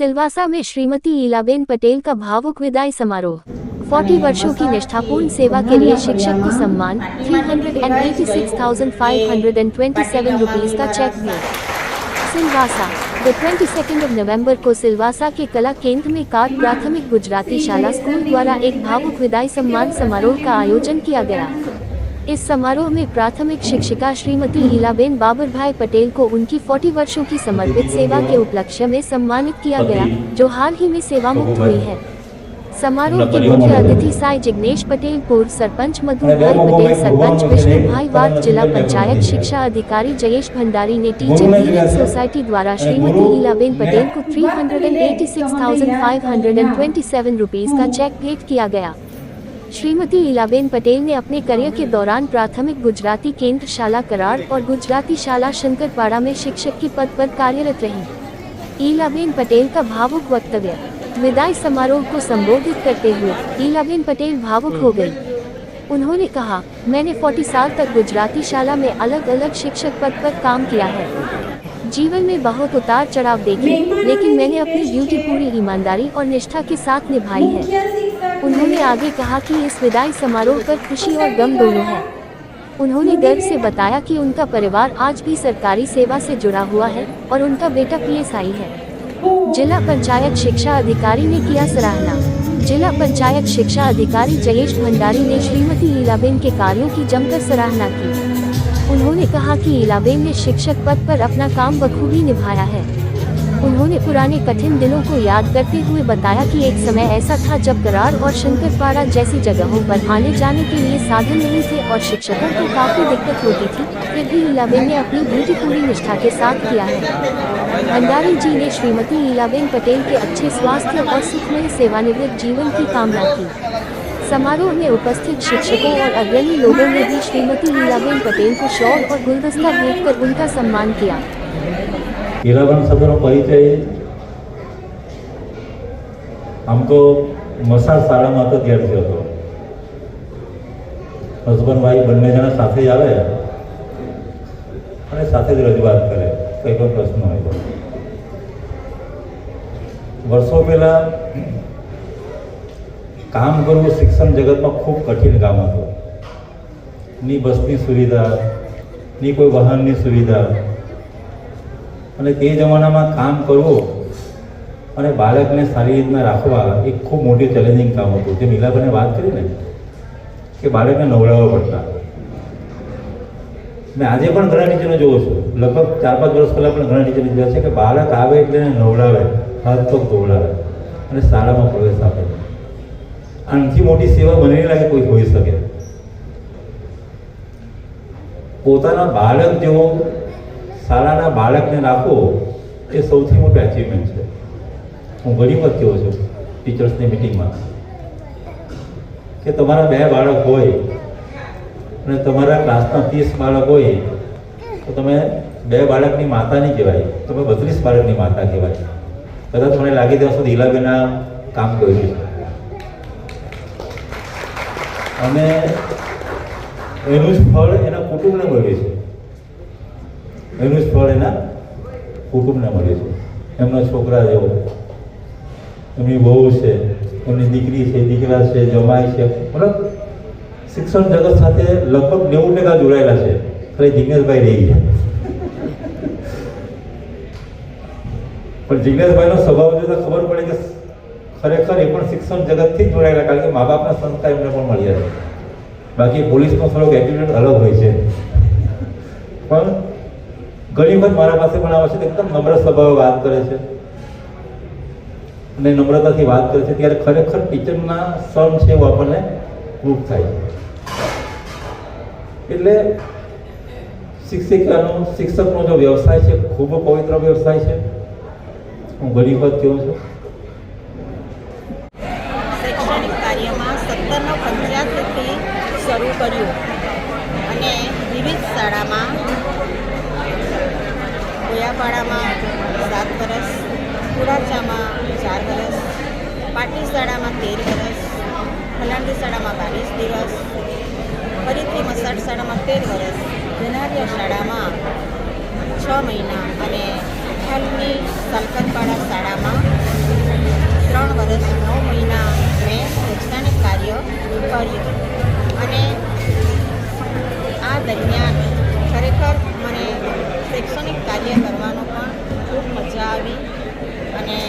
सिलवासा में श्रीमती ईलाबेन पटेल का भावुक विदाई समारोह। 40 वर्षों की निष्ठापूर्ण सेवा के लिए शिक्षक को सम्मान 386,527 रुपीस का चेक भेंट। सिलवासा 22 नवंबर को सिलवासा के कला केंद्र में कार प्राथमिक गुजराती शाला स्कूल द्वारा एक भावुक विदाई सम्मान समारोह का आयोजन किया गया। इस समारोह में प्राथमिक शिक्षिका श्रीमती ईलाबेन बाबरभाई पटेल को उनकी 40 वर्षों की समर्पित सेवा के उपलक्ष्य में सम्मानित किया गया, जो हाल ही में सेवामुक्त हुई है। समारोह के मुख्य अतिथि साई जिग्नेश पटेल, पूर्व सरपंच मधु भाई पटेल, सरपंच विष्णु भाई वार्ड, जिला पंचायत शिक्षा अधिकारी जयेश भंडारी ने टीचर हीलिंग सोसाइटी द्वारा श्रीमती ईलाबेन पटेल को 386,527 रुपीस का चेक भेंट किया गया। श्रीमती ईलाबेन पटेल ने अपने करियर के दौरान प्राथमिक गुजराती केंद्र शाला कराड़ और गुजराती शाला शंकरपाड़ा में शिक्षक के पद पर कार्यरत रही। ईलाबेन पटेल का भावुक वक्तव्य। विदाई समारोह को संबोधित करते हुए ईलाबेन पटेल भावुक हो गई। उन्होंने कहा, मैंने 40 साल तक गुजराती शाला में अलग अलग शिक्षक पद पर काम किया है। जीवन में बहुत उतार चढ़ाव देखे, लेकिन मैंने अपनी ड्यूटी पूरी ईमानदारी और निष्ठा के साथ निभाई है। उन्होंने आगे कहा कि इस विदाई समारोह पर खुशी और गम दोनों है। उन्होंने गर्व से बताया कि उनका परिवार आज भी सरकारी सेवा से जुड़ा हुआ है और उनका बेटा PSI है। जिला पंचायत शिक्षा अधिकारी ने किया सराहना। जिला पंचायत शिक्षा अधिकारी जयेश भंडारी ने श्रीमती ईलाबेन के कार्यों की जमकर सराहना की। उन्होंने कहा कि ईलाबेन ने शिक्षक पद पर अपना काम बखूबी निभाया है। उन्होंने पुराने कठिन दिनों को याद करते हुए बताया कि एक समय ऐसा था जब कराड़ और शंकरपाड़ा जैसी जगहों पर आने जाने के लिए साधन नहीं थे और शिक्षकों को काफ़ी दिक्कत होती थी। फिर भी ईलाबेन ने अपनी ड्यूटी पूरी निष्ठा के साथ किया है। भंडारी जी ने श्रीमती ईलाबेन पटेल के अच्छे स्वास्थ्य और सुखमय सेवानिवृत्त जीवन की कामना की। समारोह में उपस्थित शिक्षकों और अग्रणी लोगों ने भी श्रीमती ईलाबेन पटेल को शॉल और गुलदस्ता भेंट कर उनका सम्मान किया। ईलाबेन शब्दનો પરિચય આમ તો મસાળ શાળામાં હતો ત્યારથી હતો। હસબન્ડ વાઈફ બંને જણા સાથે જ આવે અને સાથે જ રજૂઆત કરે, કંઈ પણ પ્રશ્ન હોય તો। વર્ષો પહેલા કામ કરવું શિક્ષણ જગતમાં ખૂબ કઠિન કામ હતું। ની બસની સુવિધા, ની કોઈ વાહનની સુવિધા, અને તે જમાનામાં કામ કરવું અને બાળકને સારી રીતના રાખવા એક ખૂબ મોટી ચેલેન્જિંગ કામ હતું। જે ઈલાબેને વાત કરી ને કે બાળકને નવડાવવા પડતા। મેં આજે પણ ઘણા ટીચરને જોઉં છું, લગભગ 4-5 વર્ષ પહેલાં પણ ઘણા ટીચરને જોયા છે કે બાળક આવે એટલે એને નવડાવે, હાથ પગ ધોવડાવે અને શાળામાં પ્રવેશ આપે। આનાથી મોટી સેવા મને નહીં લાગે કોઈ હોઈ શકે। પોતાના બાળક જેવો શાળાના બાળકને રાખવો એ સૌથી મોટું અચીવમેન્ટ છે। હું ઘણી વખત કહું છું ટીચર્સની મિટિંગમાં કે તમારા 2 બાળક હોય અને તમારા ક્લાસમાં 30 બાળક હોય તો તમે 2 બાળકની માતા નહીં કહેવાય, તમે 32 બાળકની માતા કહેવાય। કદાચ મને લાગી ત્યાં સુધી ઈલાબેન આ કામ કર્યું છે અને એનું જ ફળ એના કુટુંબને મળ્યું છે। એનું જ ફળ એના કુટુંબને મળ્યું છે। એમના છોકરા જેવો, એમની વહુ છે, એમની દીકરી છે, દીકરા છે, જમાઈ છે, મતલબ શિક્ષણ જગત સાથે લગભગ 90% જોડાયેલા છે। ખાલી જિગ્નેશભાઈ રહી ગયા, પણ જિગ્નેશભાઈનો સ્વભાવ જોતા ખબર પડે કે ખરેખર એ પણ શિક્ષણ જગતથી જ જોડાયેલા, કારણ કે મા બાપના સંસ્કાર એમને પણ મળ્યા છે। બાકી પોલીસનો થોડોક એટીટ્યુડ અલગ હોય છે, પણ ઘણી વખત મારા પાસે પણ આવે છે તો એકદમ નમ્ર સ્વભાવે વાત કરે છે અને નમ્રતાથી વાત કરે છે, ત્યારે ખરેખર ટીચરના સમ છે એવું આપણને પ્રૂફ થાય છે। એટલે શિક્ષકનો જો વ્યવસાય છે ખૂબ પવિત્ર વ્યવસાય છે। હું ઘણી વખત કહું છું શૈક્ષણિક કાર્યમાં 1785થી શરૂ કર્યું અને વિવિધ શાળામાં ગોયાપાડામાં 7 વર્ષ, કુરાચામાં 4 વર્ષ, પાટી શાળામાં 13 વર્ષ, ફલાંડી શાળામાં 22 દિવસ, ફરીથી મસાડ શાળામાં 13 વર્ષ, જનારિયા શાળામાં 6 મહિના અને હાલની સલકનપાડા શાળામાં 3 વર્ષ 9 મહિના મેં શૈક્ષણિક કાર્ય કર્યું અને આ દરમિયાન ખરેખર મને શૈક્ષણિક કાર્ય કરવાનો પણ ખૂબ મજા આવી અને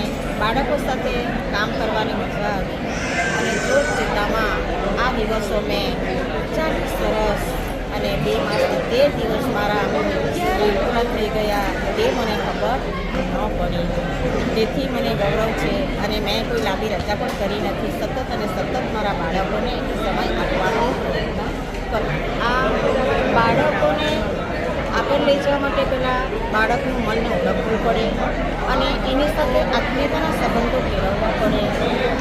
બાળકો સાથે કામ કરવાની મજા આવી અને જોત જોતામાં આ દિવસો મેં 40 વર્ષ અને 2 માસથી 13 દિવસ મારા પૂરા થઈ ગયા તે મને ખબર ન પડી. તેથી મને ગૌરવ છે અને મેં કોઈ લાંબી રજા પણ કરી નથી. સતત અને સતત મારા બાળકોને સમય આપવાનો પ્રયત્ન કરું. આ બાળકોને આગળ લઈ જવા માટે પહેલાં બાળકનું મનને ઓળખવું પડે અને એની સાથે આત્મીયતાના સંબંધો કેળવવા પડે.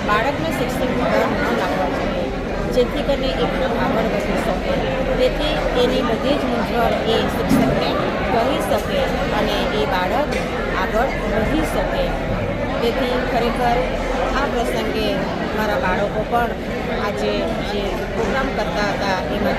બાળકને શિક્ષકનો ડર ન લાગવા જોઈએ જેથી કરીને એ ખૂબ આગળ વધી શકે. તેથી એની બધી જ મૂંઝવણ એ શિક્ષકને કહી શકે અને એ બાળક આગળ વધી શકે. તેથી ખરેખર આ પ્રસંગે મારા બાળકો પણ આજે જે પ્રોગ્રામ કરતા હતા એમાં